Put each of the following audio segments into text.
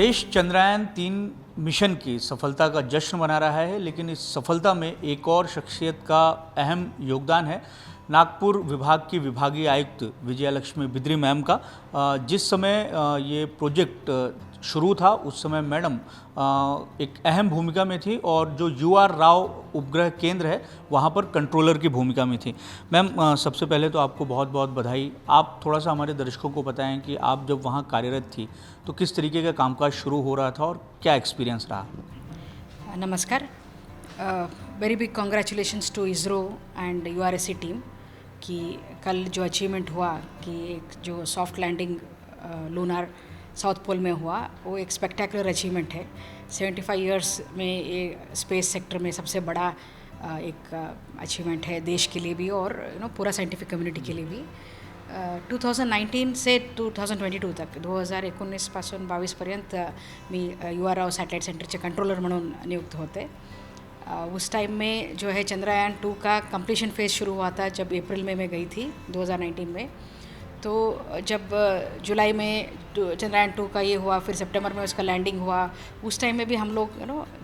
देश चंद्रयान-3 मिशन की सफलता का जश्न मना रहा है, लेकिन इस सफलता में एक और शख्सियत का अहम योगदान है। नागपुर विभाग की विभागीय आयुक्त विजयालक्ष्मी बिद्री मैम का। जिस समय ये प्रोजेक्ट शुरू था उस समय मैडम एक अहम भूमिका में थी और जो UR राव उपग्रह केंद्र है वहाँ पर कंट्रोलर की भूमिका में थी। मैम, सबसे पहले तो आपको बहुत बहुत बधाई। आप थोड़ा सा हमारे दर्शकों को बताएं कि आप जब वहाँ कार्यरत थी तो किस तरीके का कामकाज शुरू हो रहा था और क्या एक्सपीरियंस रहा? नमस्कार। Very big congratulations to ISRO and URSC team कि कल जो अचीवमेंट हुआ कि एक जो soft landing lunar south pole में हुआ वो एक स्पेक्टेकुलर अचीवमेंट है। 75 इयर्स में ये स्पेस सेक्टर में सबसे बड़ा एक अचीवमेंट है देश के लिए भी और पूरा साइंटिफिक कम्युनिटी के लिए भी। 2019 से 2022 तक 2019 पासून 22 पर्यंत मी UR राव सॅटेलाइट सेंटरचे कंट्रोलर म्हणून नियुक्त होते। उस टाइम में जो है चंद्रयान-2 का कंप्लीशन फेज़ शुरू हुआ था जब अप्रैल में मैं गई थी 2019 में। तो जब जुलाई में चंद्रयान-2 का ये हुआ, फिर सितंबर में उसका लैंडिंग हुआ, उस टाइम में भी हम लोग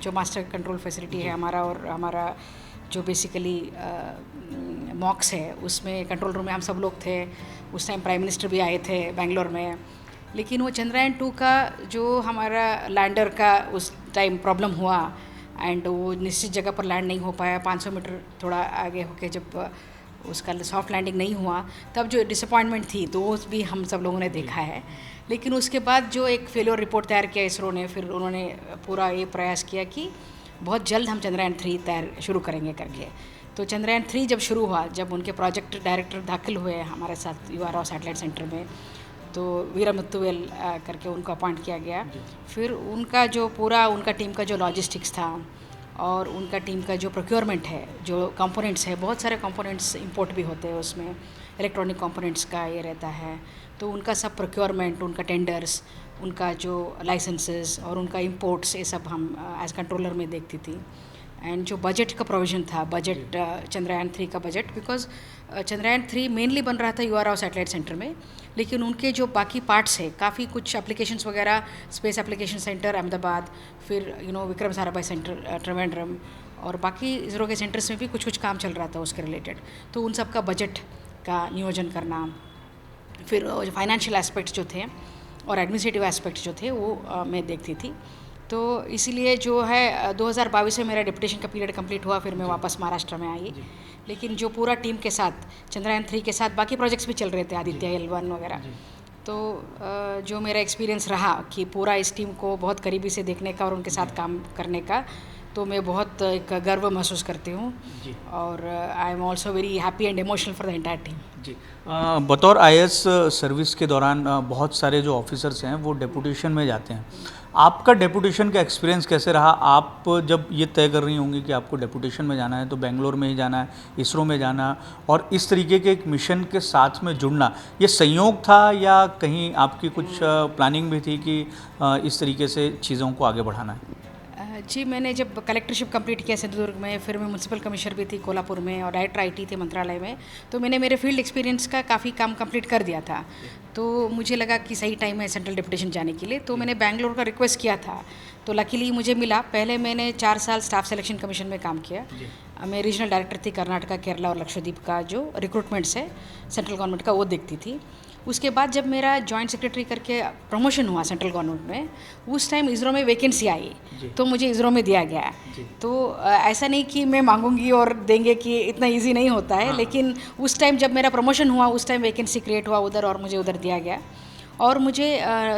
जो मास्टर कंट्रोल फैसिलिटी है हमारा और हमारा जो बेसिकली मॉक्स है उसमें कंट्रोल रूम में हम सब लोग थे। उस टाइम प्राइम मिनिस्टर भी आए थे बेंगलोर में। लेकिन वो चंद्रयान-2 का जो हमारा लैंडर का उस टाइम प्रॉब्लम हुआ एंड वो निश्चित जगह पर लैंड नहीं हो पाया। 500 मीटर थोड़ा आगे होके जब उसका सॉफ्ट लैंडिंग नहीं हुआ तब जो डिसअपॉइंटमेंट थी तो वो भी हम सब लोगों ने देखा है। लेकिन उसके बाद जो एक फेलियर रिपोर्ट तैयार किया इसरो ने, फिर उन्होंने पूरा ये प्रयास किया कि बहुत जल्द हम चंद्रयान-3 तैयार शुरू करेंगे करके। तो चंद्रयान-3 जब शुरू हुआ, जब उनके प्रोजेक्ट डायरेक्टर दाखिल हुए हमारे साथ UR राव सैटेलाइट सेंटर में, तो वीरमुत्तुवेल करके उनको अपॉइंट किया गया। फिर उनका जो पूरा उनका टीम का जो लॉजिस्टिक्स था और उनका टीम का जो प्रोक्योरमेंट है, जो कंपोनेंट्स है, बहुत सारे कंपोनेंट्स इंपोर्ट भी होते हैं उसमें, इलेक्ट्रॉनिक कंपोनेंट्स का ये रहता है। तो उनका सब प्रोक्योरमेंट, उनका टेंडर्स, उनका जो लाइसेंसेस और उनका इंपोर्ट्स, ये सब हम एज कंट्रोलर में देखती थी। एंड जो बजट का प्रोविज़न था, बजट चंद्रयान-3 का बजट, बिकॉज चंद्रयान-3 मेनली बन रहा था UR राव सैटेलाइट सेंटर में, लेकिन उनके जो बाकी पार्ट्स है, काफ़ी कुछ एप्लीकेशंस वगैरह, स्पेस एप्लीकेशन सेंटर अहमदाबाद, फिर विक्रम साराभाई सेंटर त्रिवेंद्रम और बाकी इसरो के सेंटर्स में भी कुछ कुछ काम चल रहा था उसके रिलेटेड। तो उन सब का बजट का नियोजन करना, फिर जो फाइनेंशियल एस्पेक्ट्स जो थे और एडमिनिस्ट्रेटिव एस्पेक्ट्स जो थे वो मैं देखती थी। तो इसीलिए जो है 2022 में मेरा डिप्यूटेशन का पीरियड कंप्लीट हुआ, फिर मैं वापस महाराष्ट्र में आई। लेकिन जो पूरा टीम के साथ चंद्रयान-3 के साथ बाकी प्रोजेक्ट्स भी चल रहे थे, आदित्य L1 वगैरह। तो जो मेरा एक्सपीरियंस रहा कि पूरा इस टीम को बहुत करीबी से देखने का और उनके साथ काम करने का, तो मैं बहुत एक गर्व महसूस करती हूँ और I am also very happy and emotional for the entire team. जी, बतौर IAS सर्विस के दौरान बहुत सारे जो ऑफिसर्स हैं वो डेपुटेशन में जाते हैं। आपका डेपुटेशन का एक्सपीरियंस कैसे रहा? आप जब ये तय कर रही होंगी कि आपको डेपुटेशन में जाना है तो बेंगलोर में ही जाना है, इसरो में जाना, और इस तरीके के एक मिशन के साथ में जुड़ना, ये संयोग था या कहीं आपकी कुछ प्लानिंग भी थी कि इस तरीके से चीज़ों को आगे बढ़ाना है? जी, मैंने जब कलेक्टरशिप कंप्लीट किया सिंधुदुर्ग में, फिर मैं म्यूनसिपल कमिश्नर भी थी कोल्हापुर में और डायरेक्टर IT थे मंत्रालय में, तो मैंने मेरे फील्ड एक्सपीरियंस का काफ़ी काम कंप्लीट कर दिया था। तो मुझे लगा कि सही टाइम है सेंट्रल डिप्यूटेशन जाने के लिए, तो मैंने बेंगलोर का रिक्वेस्ट किया था। तो लकीली मुझे मिला। पहले मैंने 4 साल स्टाफ सिलेक्शन कमीशन में काम किया। मैं रीजनल डायरेक्टर थी कर्नाटका, केरला और लक्षद्वीप का जो रिक्रूटमेंट्स है सेंट्रल गवर्नमेंट का, वो देखती थी। उसके बाद जब मेरा जॉइंट सेक्रेटरी करके प्रमोशन हुआ सेंट्रल गवर्नमेंट में, उस टाइम इसरो में वैकेंसी आई तो मुझे इसरो में दिया गया। तो ऐसा नहीं कि मैं मांगूंगी और देंगे, कि इतना इजी नहीं होता है। लेकिन उस टाइम जब मेरा प्रमोशन हुआ उस टाइम वैकेंसी क्रिएट हुआ उधर और मुझे उधर दिया गया। और मुझे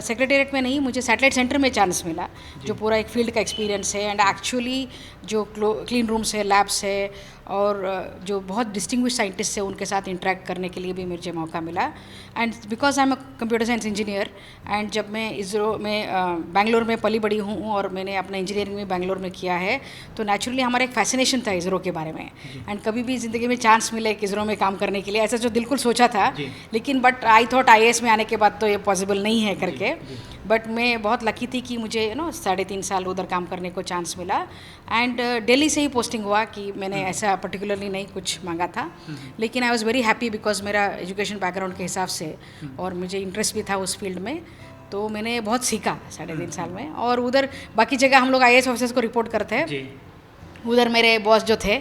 सेक्रेटेरिएट में नहीं, मुझे सैटेलाइट सेंटर में चांस मिला, जो पूरा एक फील्ड का एक्सपीरियंस है एंड एक्चुअली जो क्लीन रूम्स है, लैब्स है और जो बहुत डिस्टिंग्विश साइंटिस्ट है उनके साथ इंटरेक्ट करने के लिए भी मुझे मौका मिला। And because I am a computer science engineer and जब मैं इसरो में बेंगलोर में पली बड़ी हूँ और मैंने अपना इंजीनियरिंग में बेंगलोर में किया है, तो नेचुरली हमारा एक फैसिनेशन था इसरो के बारे में। एंड कभी भी ज़िंदगी में चांस मिले कि इसरो में काम करने के लिए, ऐसा जो बिल्कुल सोचा था। लेकिन बट आई थॉट IAS में आने के बाद तो ये पॉसिबल नहीं है करके। बट मैं बहुत लकी थी कि मुझे 3.5 साल उधर काम करने को चांस मिला। एंड दिल्ली से ही पोस्टिंग हुआ कि मैंने ऐसा पर्टिकुलरली नहीं कुछ मांगा था। लेकिन I was very happy because मेरा एजुकेशन बैकग्राउंड के हिसाब से और मुझे इंटरेस्ट भी था उस फील्ड में, तो मैंने बहुत सीखा 3.5 साल में। और उधर बाकी जगह हम लोग IAS ऑफिसर्स को रिपोर्ट करते हैं, उधर मेरे बॉस जो थे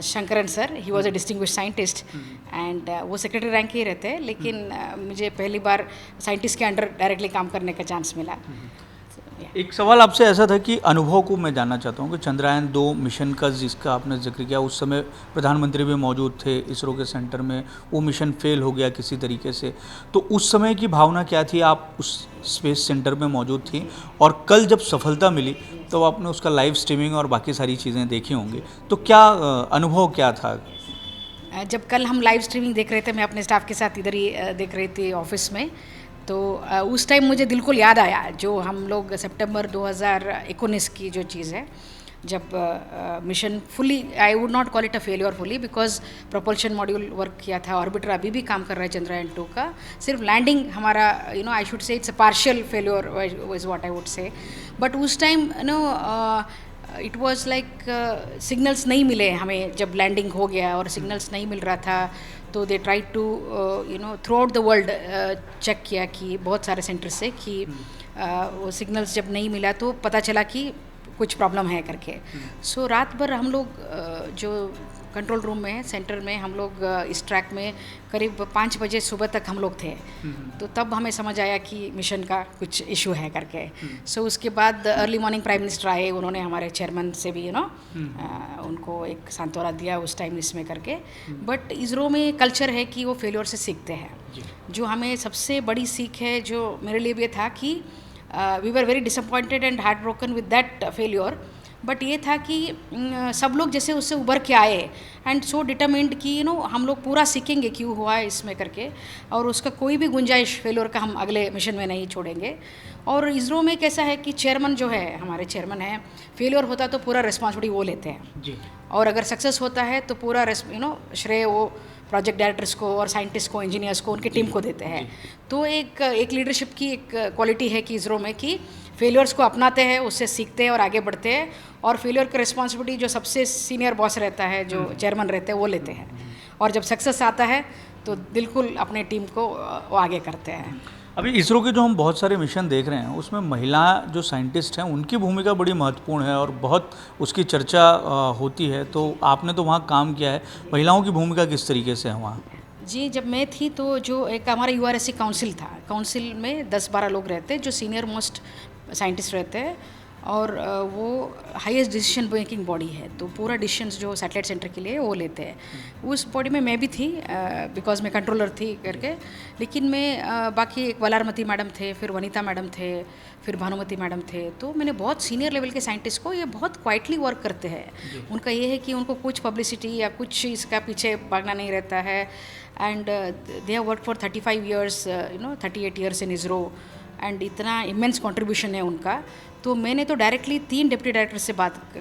Shankaran sir, he was a distinguished scientist and वो सेक्रेटरी रैंक ही रहते हैं, लेकिन मुझे पहली बार साइंटिस्ट के अंडर डायरेक्टली काम करने का चांस मिला। एक सवाल आपसे ऐसा था कि अनुभव को मैं जानना चाहता हूँ कि चंद्रयान-2 मिशन का जिसका आपने जिक्र किया, उस समय प्रधानमंत्री भी मौजूद थे इसरो के सेंटर में, वो मिशन फेल हो गया किसी तरीके से, तो उस समय की भावना क्या थी? आप उस स्पेस सेंटर में मौजूद थी और कल जब सफलता मिली तो आपने उसका लाइव स्ट्रीमिंग और बाकी सारी चीज़ें देखी होंगी, तो क्या अनुभव क्या था? जब कल हम लाइव स्ट्रीमिंग देख रहे थे, मैं अपने स्टाफ के साथ इधर ही देख रही थी ऑफिस में, तो उस टाइम मुझे बिल्कुल याद आया जो हम लोग सितंबर 2019 की जो चीज़ है, जब mission fully, I would not call it a failure fully, because propulsion module work किया था, ऑर्बिटर अभी भी काम कर रहा है Chandrayaan-2 का, सिर्फ लैंडिंग हमारा I should say it's a partial failure is what I would say. But उस time it was like signals नहीं मिले हमें, जब लैंडिंग हो गया और सिग्नल्स नहीं मिल रहा था, तो they try to throughout the world check किया कि बहुत सारे सेंटर से कि वो सिग्नल्स जब नहीं मिला तो पता चला कि कुछ प्रॉब्लम है करके। सो रात भर हम लोग जो कंट्रोल रूम में सेंटर में हम लोग इस ट्रैक में करीब 5 बजे सुबह तक हम लोग थे, तो तब हमें समझ आया कि मिशन का कुछ इशू है करके। सो उसके बाद अर्ली मॉर्निंग प्राइम मिनिस्टर आए, उन्होंने हमारे चेयरमैन से भी उनको एक सांत्वना दिया उस टाइम इसमें करके। बट इसरो में कल्चर है कि वो फेलियर से सीखते हैं, जो हमें सबसे बड़ी सीख है जो मेरे लिए भी था कि we were very disappointed and heartbroken with that failure, but ये था कि सब लोग जैसे उससे उभर के आए एंड सो डिटरमिन्ड कि हम लोग पूरा सीखेंगे क्यों हुआ है इसमें करके, और उसका कोई भी गुंजाइश फेलियर का हम अगले मिशन में नहीं छोड़ेंगे। और इसरो में कैसा है कि चेयरमैन जो है, हमारे चेयरमैन है, फेलियर होता तो पूरा रिस्पॉन्सिबिलिटी वो लेते हैं जी, और अगर सक्सेस होता है तो पूरा श्रेय वो प्रोजेक्ट डायरेक्टर्स को और साइंटिस्ट को, इंजीनियर्स को, उनकी टीम को देते हैं। तो एक लीडरशिप की एक क्वालिटी है कि इसरो में कि फेलियर्स को अपनाते हैं, उससे सीखते हैं और आगे बढ़ते हैं, और फेलियर की रिस्पॉन्सिबिलिटी जो सबसे सीनियर बॉस रहता है, जो चेयरमैन रहते हैं, वो लेते हैं, और जब सक्सेस आता है तो बिल्कुल अपने टीम को वो आगे करते हैं। अभी इसरो के जो हम बहुत सारे मिशन देख रहे हैं उसमें महिला जो साइंटिस्ट हैं उनकी भूमिका बड़ी महत्वपूर्ण है और बहुत उसकी चर्चा होती है, तो आपने तो वहाँ काम किया है, महिलाओं की भूमिका किस तरीके से है वहाँ? जी, जब मैं थी तो जो एक हमारा URSC काउंसिल था, काउंसिल में 10-12 लोग रहते हैं जो सीनियर मोस्ट साइंटिस्ट रहते हैं, और वो हाईएस्ट डिसीजन मेकिंग बॉडी है, तो पूरा डिसीजंस जो सैटेलाइट सेंटर के लिए वो लेते हैं। उस बॉडी में मैं भी थी बिकॉज मैं कंट्रोलर थी करके, लेकिन मैं बाकी एक वलारमती मैडम थे, फिर वनीता मैडम थे, फिर भानुमति मैडम थे, तो मैंने बहुत सीनियर लेवल के साइंटिस्ट को, ये बहुत क्वाइटली वर्क करते हैं। उनका ये है कि उनको कुछ पब्लिसिटी या कुछ इसका पीछे भागना नहीं रहता है, and they have work for 35 years 38 years in ISRO, and इतना इमेंस कंट्रीब्यूशन है उनका। तो मैंने तो डायरेक्टली 3 डिप्टी डायरेक्टर से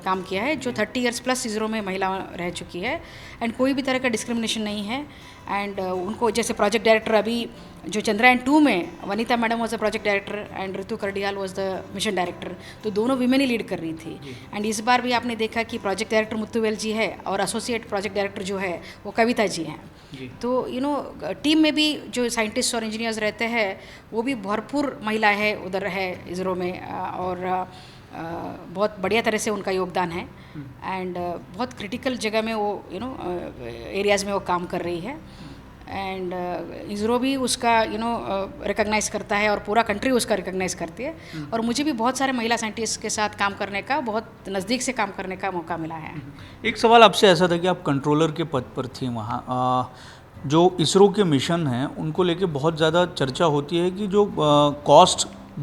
काम किया है जो 30 ईयर्स प्लस इसरो में महिला रह चुकी है, एंड कोई भी तरह का डिस्क्रिमिनेशन नहीं है। एंड उनको जैसे प्रोजेक्ट डायरेक्टर अभी जो Chandrayaan-2 में Vanitha madam was the project director and Ritu Karidhal was the mission director, तो दोनों विमेन ही लीड कर रही थी। एंड इस बार भी आपने देखा कि प्रोजेक्ट डायरेक्टर मुत्तुवेल जी है और एसोसिएट प्रोजेक्ट डायरेक्टर जो है वो कविता जी हैं। तो टीम में भी जो साइंटिस्ट और इंजीनियर्स रहते हैं वो भी भरपूर महिला है उधर है इसरो में, और बहुत बढ़िया तरह से उनका योगदान है, एंड बहुत क्रिटिकल जगह में वो एरियाज़ में वो काम कर रही है, एंड इसरो भी उसका रिकॉग्नाइज़ करता है और पूरा कंट्री उसका रिकॉग्नाइज़ करती है। और मुझे भी बहुत सारे महिला साइंटिस्ट के साथ काम करने का, बहुत नज़दीक से काम करने का मौका मिला है। एक सवाल आपसे ऐसा था कि आप कंट्रोलर के पद पर थी वहाँ, जो इसरो के मिशन हैं उनको लेके बहुत ज़्यादा चर्चा होती है कि जो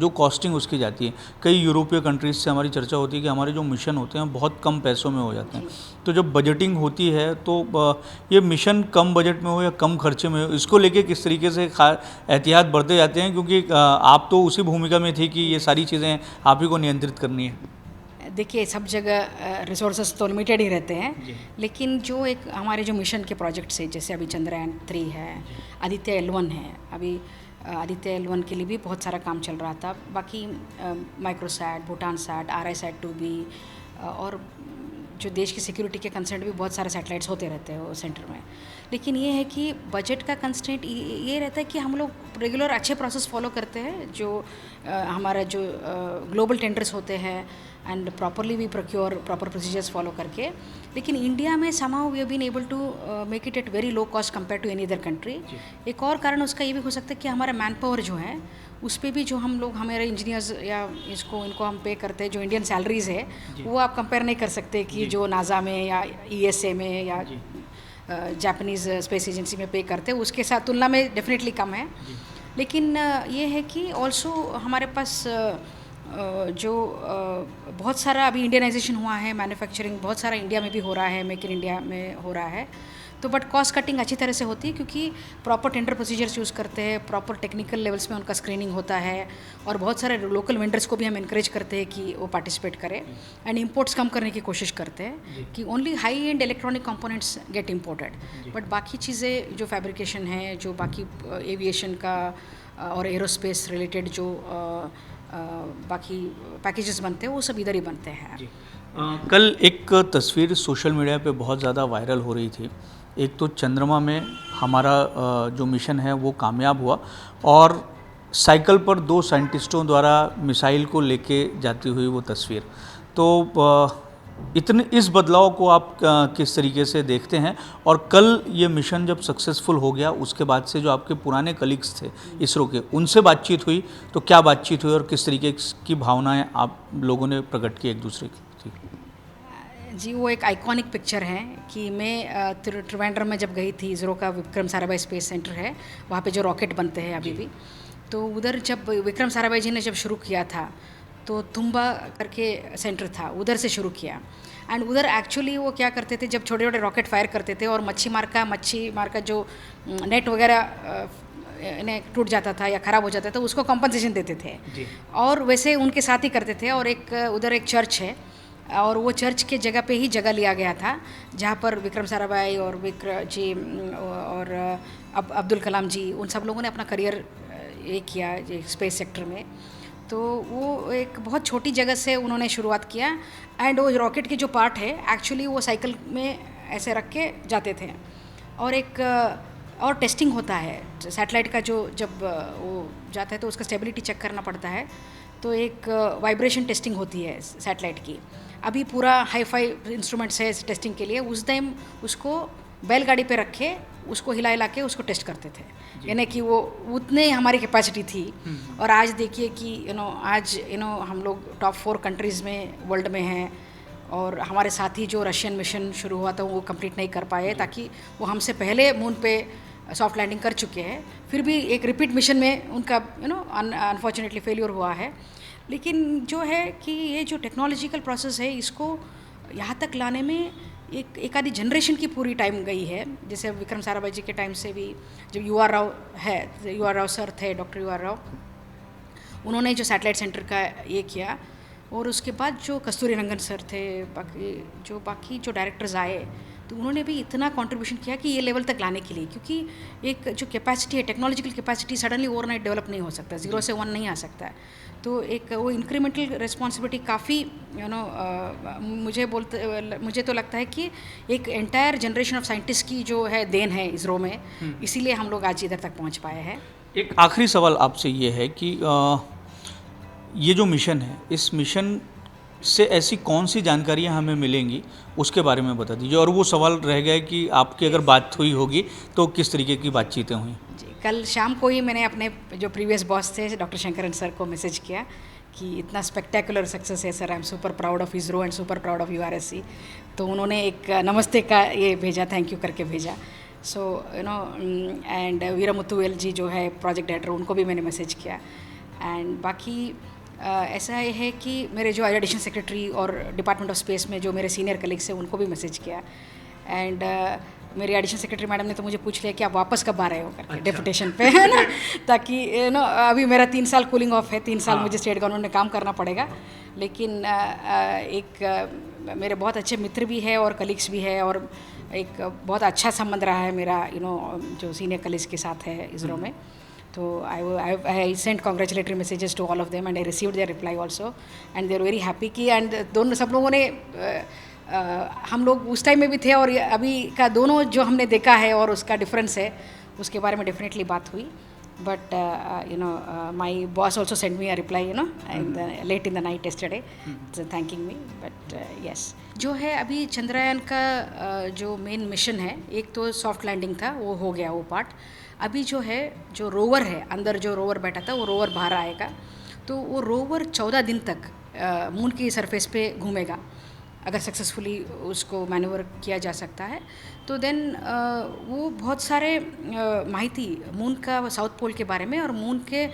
कॉस्टिंग उसकी जाती है, कई यूरोपीय कंट्रीज से हमारी चर्चा होती है कि हमारे जो मिशन होते हैं बहुत कम पैसों में हो जाते हैं, तो जब बजटिंग होती है तो ये मिशन कम बजट में हो या कम खर्चे में हो, इसको लेके किस तरीके से एहतियात बरते जाते हैं, क्योंकि आप तो उसी भूमिका में थी कि ये सारी चीज़ें आप ही को नियंत्रित करनी है। देखिए, सब जगह रिसोर्सेज तो लिमिटेड ही रहते हैं, लेकिन जो एक हमारे जो मिशन के प्रोजेक्ट्स है, जैसे अभी Chandrayaan-3 है, आदित्य L1 है, अभी आदित्य L1 के लिए भी बहुत सारा काम चल रहा था, बाकी माइक्रोसैट, भूटान सैट, RISAT-2B और जो देश की सिक्योरिटी के कंसर्न भी बहुत सारे सैटेलाइट्स होते रहते हैं वो सेंटर में। लेकिन ये है कि बजट का कंस्ट्रेंट ये रहता है कि हम लोग रेगुलर अच्छे प्रोसेस फॉलो करते हैं, जो हमारा जो ग्लोबल टेंडर्स होते हैं and properly we procure proper procedures follow करके। लेकिन इंडिया में somehow we have been able to make it at very low cost compare to any other country. एक और कारण उसका ये भी हो सकता है कि हमारा मैन पावर जो है उस पर भी जो हम लोग हमारे इंजीनियर्स या इनको हम पे करते हैं, जो इंडियन सैलरीज़ है वो आप कंपेयर नहीं कर सकते कि जो नासा में या ESA में या जापानीज़ स्पेस एजेंसी में पे करते हैं उसके साथ तुलना में डेफिनेटली कम है। लेकिन ये है कि ऑल्सो हमारे पास जो बहुत सारा अभी इंडियनाइजेशन हुआ है, मैन्युफैक्चरिंग बहुत सारा इंडिया में भी हो रहा है, मेक इन इंडिया में हो रहा है। तो बट कॉस्ट कटिंग अच्छी तरह से होती है क्योंकि प्रॉपर टेंडर प्रोसीजर्स यूज़ करते हैं, प्रॉपर टेक्निकल लेवल्स में उनका स्क्रीनिंग होता है और बहुत सारे लोकल वेंडर्स को भी हम इनक्रेज करते हैं कि वो पार्टिसिपेट करें एंड इंपोर्ट्स कम करने की कोशिश करते हैं कि only high end electronic components get imported. But बाकी चीज़ें जो फैब्रिकेशन है, जो बाकी एविएशन का और एरोस्पेस रिलेटेड जो बाकी पैकेजेस बनते हैं वो सब इधर ही बनते हैं। कल एक तस्वीर सोशल मीडिया पे बहुत ज़्यादा वायरल हो रही थी। एक तो चंद्रमा में हमारा जो मिशन है वो कामयाब हुआ और साइकिल पर 2 साइंटिस्टों द्वारा मिसाइल को लेके जाती हुई वो तस्वीर। तो इतने इस बदलाव को आप किस तरीके से देखते हैं? और कल ये मिशन जब सक्सेसफुल हो गया उसके बाद से जो आपके पुराने कलीग्स थे इसरो के, उनसे बातचीत हुई तो क्या बातचीत हुई और किस तरीके की भावनाएं आप लोगों ने प्रकट की एक दूसरे की? जी, वो एक आइकॉनिक पिक्चर है कि मैं त्रिवेंद्रम में जब गई थी, इसरो का विक्रम साराभाई स्पेस सेंटर है, वहाँ पे जो रॉकेट बनते हैं अभी भी, तो उधर जब विक्रम साराभाई जी ने जब शुरू किया था तो तुम्बा करके सेंटर था, उधर से शुरू किया। एंड उधर एक्चुअली वो क्या करते थे, जब छोटे छोटे रॉकेट फायर करते थे और मच्छी मार का जो नेट वगैरह इन्हें टूट जाता था या ख़राब हो जाता था उसको कॉम्पनसेशन देते थे और वैसे उनके साथ ही करते थे। और एक उधर एक चर्च है और वो चर्च के जगह पे ही जगह लिया गया था जहाँ पर विक्रम साराभाई और विक्रम जी और अब्दुल कलाम जी उन सब लोगों ने अपना करियर ये किया स्पेस सेक्टर में। तो वो एक बहुत छोटी जगह से उन्होंने शुरुआत किया एंड वो रॉकेट की जो पार्ट है एक्चुअली वो साइकिल में ऐसे रख के जाते थे और एक और टेस्टिंग होता है सैटेलाइट का, जो जब वो जाता है तो उसका स्टेबिलिटी चेक करना पड़ता है। तो एक वाइब्रेशन टेस्टिंग होती है सैटेलाइट की। अभी पूरा हाई फाई इंस्ट्रूमेंट्स है टेस्टिंग के लिए, उस टाइम उसको बैलगाड़ी पे रख के उसको हिला के उसको टेस्ट करते थे, यानी कि वो उतने हमारी कैपेसिटी थी। और आज देखिए कि आज हम लोग टॉप 4 कंट्रीज़ में वर्ल्ड में हैं और हमारे साथ ही जो रशियन मिशन शुरू हुआ था वो कंप्लीट नहीं कर पाए, ताकि वो हमसे पहले मून पे सॉफ्ट लैंडिंग कर चुके हैं, फिर भी एक रिपीट मिशन में उनका अनफॉर्चुनेटली फेलियर हुआ है। लेकिन जो है कि ये जो टेक्नोलॉजिकल प्रोसेस है इसको यहाँ तक लाने में एक आधी जनरेशन की पूरी टाइम गई है। जैसे विक्रम साराभाई जी के टाइम से भी जब UR राव है, UR राव सर थे, डॉक्टर UR राव, उन्होंने जो सैटेलाइट सेंटर का ये किया और उसके बाद जो कस्तूरी रंगन सर थे, बाकी जो डायरेक्टर्स आए तो उन्होंने भी इतना कंट्रीब्यूशन किया कि ये लेवल तक लाने के लिए, क्योंकि एक जो कैपेसिटी है technological capacity suddenly overnight develop नहीं हो सकता, 0 से 1 नहीं आ सकता है। तो एक वो इंक्रीमेंटल रिस्पॉन्सिबिलिटी काफ़ी मुझे तो लगता है कि एक एंटायर जनरेशन ऑफ साइंटिस्ट की जो है देन है इसरो में, इसीलिए हम लोग आज इधर तक पहुंच पाए हैं। एक आखिरी सवाल आपसे ये है कि ये जो मिशन है, इस मिशन से ऐसी कौन सी जानकारियां हमें मिलेंगी उसके बारे में बता दीजिए। और वो सवाल रह गया कि आपकी अगर बात हुई होगी तो किस तरीके की बातचीतें हुई? जी, कल शाम को ही मैंने अपने जो प्रीवियस बॉस थे डॉक्टर शंकरन सर को मैसेज किया कि इतना स्पेक्टेकुलर सक्सेस है sir, I am super proud of ISRO and super proud of URSC। तो उन्होंने एक नमस्ते का ये भेजा, थैंक यू करके भेजा। सो एंड वीरमुत्तुवेल जी जो है प्रोजेक्ट डायरेक्टर, उनको भी मैंने मैसेज किया। एंड बाकी ऐसा है कि मेरे जो एडिशनल सेक्रेटरी और डिपार्टमेंट ऑफ स्पेस में जो मेरे सीनियर कलीग्स हैं उनको भी मैसेज किया। एंड मेरी एडिशनल सेक्रेटरी मैडम ने तो मुझे पूछ लिया कि आप वापस कब आ रहे हो करके डेपुटेशन पे, है ना, ताकि अभी मेरा 3 साल कूलिंग ऑफ है, 3 साल मुझे स्टेट गवर्नमेंट में काम करना पड़ेगा। लेकिन एक मेरे बहुत अच्छे मित्र भी है और कलीग्स भी है और एक बहुत अच्छा संबंध रहा है मेरा जो सीनियर कलीग्स के साथ है इसरो में। तो I sent congratulatory messages to all of them and I received their reply also and they are very happy कि and दोनों सब लोगों ने हम लोग उस टाइम में भी थे और अभी का दोनों जो हमने देखा है और उसका डिफरेंस है, उसके बारे में डेफिनेटली बात हुई. But my boss also sent me a reply, late in the night yesterday, thanking me. But yes, जो है अभी चंद्रयान का जो मेन मिशन है, एक तो सॉफ्ट लैंडिंग था, वो हो गया वो पार्ट. अभी जो है, जो रोवर है, अंदर जो रोवर बैठा था वो रोवर बाहर आएगा. तो वो रोवर 14 दिन तक मून की सरफेस पे घूमेगा. अगर सक्सेसफुली उसको मैन्यूवर किया जा सकता है तो देन वो बहुत सारे माहिती मून का साउथ पोल के बारे में और मून के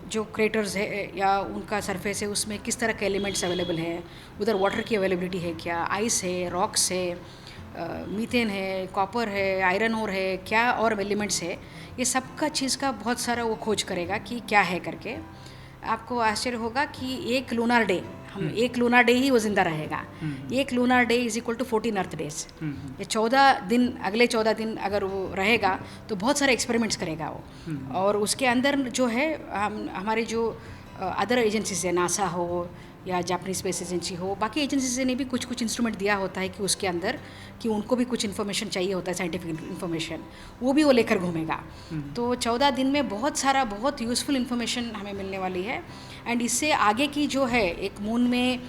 जो क्रेटर्स है या उनका सरफेस है उसमें किस तरह के एलिमेंट्स अवेलेबल हैं, उधर वाटर की अवेलेबिलिटी है क्या, आइस है, रॉक्स है, मीथेन है, कॉपर है, आयरन ओर है, क्या और एलिमेंट्स है, ये सब का चीज़ का बहुत सारा वो खोज करेगा कि क्या है करके. आपको आश्चर्य होगा कि एक लूनार डे, हम एक लूनार डे ही वो जिंदा रहेगा. एक lunar day is equal to 14 earth days. ये 14 दिन, अगले 14 दिन अगर वो रहेगा तो बहुत सारे एक्सपेरिमेंट्स करेगा वो. और उसके अंदर जो है हमारे जो अदर एजेंसीज है, नासा हो या जापानीज स्पेस एजेंसी हो, बाकी एजेंसीज ने भी कुछ इंस्ट्रूमेंट दिया होता है कि उसके अंदर कि उनको भी कुछ इन्फॉर्मेशन चाहिए होता है, साइंटिफिक इन्फॉर्मेशन, वो भी वो लेकर घूमेगा. तो 14 दिन में बहुत यूज़फुल इन्फॉर्मेशन हमें मिलने वाली है. एंड इससे आगे की जो है एक मून में,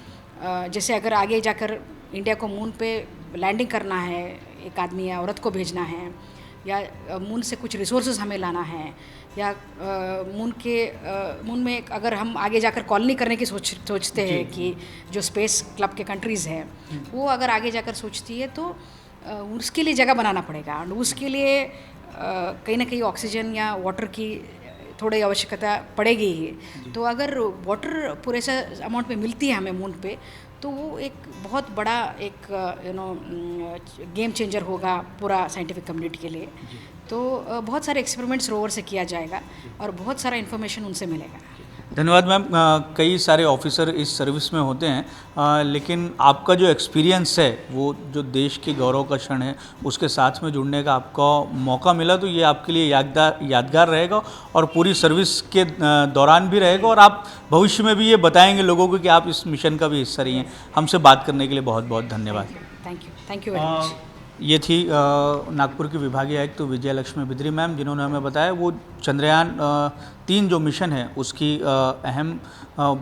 जैसे अगर आगे जाकर इंडिया को मून पे लैंडिंग करना है, एक आदमी या औरत को भेजना है, या मून से कुछ रिसोर्सेज हमें लाना है, या मून में अगर हम आगे जाकर कॉलोनी करने की सोचते हैं कि जो स्पेस क्लब के कंट्रीज़ हैं वो अगर आगे जाकर सोचती है तो उसके लिए जगह बनाना पड़ेगा. और उसके लिए कहीं ना कहीं ऑक्सीजन या वाटर की थोड़ी आवश्यकता पड़ेगी ही. तो अगर वाटर पूरे से अमाउंट में मिलती है हमें मून पे तो वो एक बहुत बड़ा एक गेम चेंजर होगा पूरा साइंटिफिक कम्युनिटी के लिए. तो बहुत सारे एक्सपेरिमेंट्स रोवर से किया जाएगा और बहुत सारा इन्फॉर्मेशन उनसे मिलेगा. धन्यवाद मैम. कई सारे ऑफिसर इस सर्विस में होते हैं, लेकिन आपका जो एक्सपीरियंस है वो जो देश के गौरव का क्षण है उसके साथ में जुड़ने का आपको मौका मिला, तो ये आपके लिए यादगार रहेगा और पूरी सर्विस के दौरान भी रहेगा, और आप भविष्य में भी ये बताएंगे लोगों को कि आप इस मिशन का भी हिस्सा रही हैं. हमसे बात करने के लिए बहुत बहुत धन्यवाद. Thank you very much. ये थी नागपुर की विभागीय आयुक्त तो विजय लक्ष्मी बिद्री मैम, जिन्होंने हमें बताया वो चंद्रयान 3 जो मिशन है उसकी अहम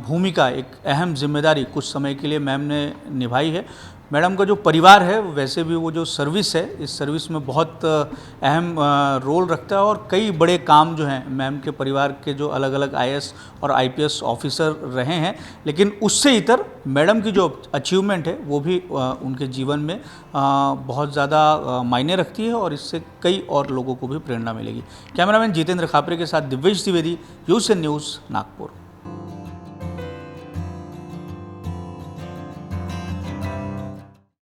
भूमिका, एक अहम जिम्मेदारी कुछ समय के लिए मैम ने निभाई है. मैडम का जो परिवार है वैसे भी वो जो सर्विस है, इस सर्विस में बहुत अहम रोल रखता है, और कई बड़े काम जो हैं मैम के परिवार के जो अलग अलग IAS और IPS ऑफिसर रहे हैं, लेकिन उससे इतर मैडम की जो अचीवमेंट है वो भी उनके जीवन में बहुत ज़्यादा मायने रखती है, और इससे कई और लोगों को भी प्रेरणा मिलेगी. कैमरामैन जितेंद्र खापरे के साथ दिव्येश द्विवेदी, UCN न्यूज़, नागपुर.